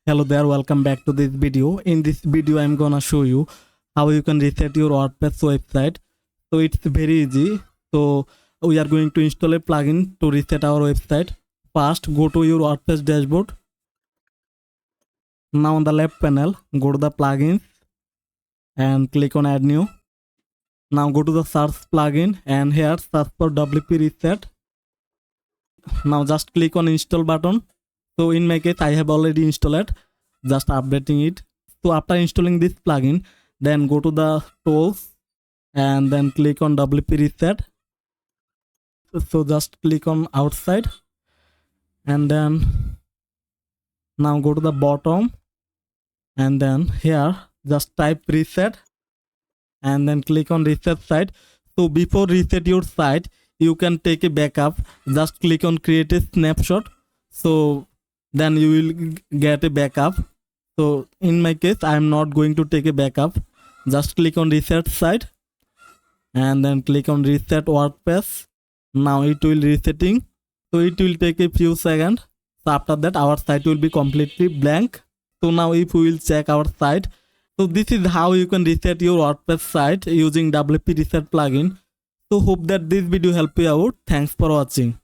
Hello there, welcome back to this video. In this video I'm gonna show you how you can reset your WordPress website. So it's very easy. So we are going to install a plugin to reset our website. First, go to your WordPress dashboard. Now on the left panel, go to the plugins and click on add new. Now go to the search plugin and here search for WP reset. Now just click on install button. So in my case I have already installed it, just updating it. So after installing this plugin, then go to the tools and then click on WP reset. So just click on outside and then now go to the bottom and then here just type reset and then click on reset site. So before reset your site, you can take a backup. Just click on create a snapshot. So then you will get a backup. So in my case I am not going to take a backup. Just click on reset site and then click on reset WordPress. Now it will resetting. So it will take a few seconds. So after that our site will be completely blank. So now if we will check our site, so this is how you can reset your WordPress site using WP reset plugin. So hope that this video helped you out. Thanks for watching.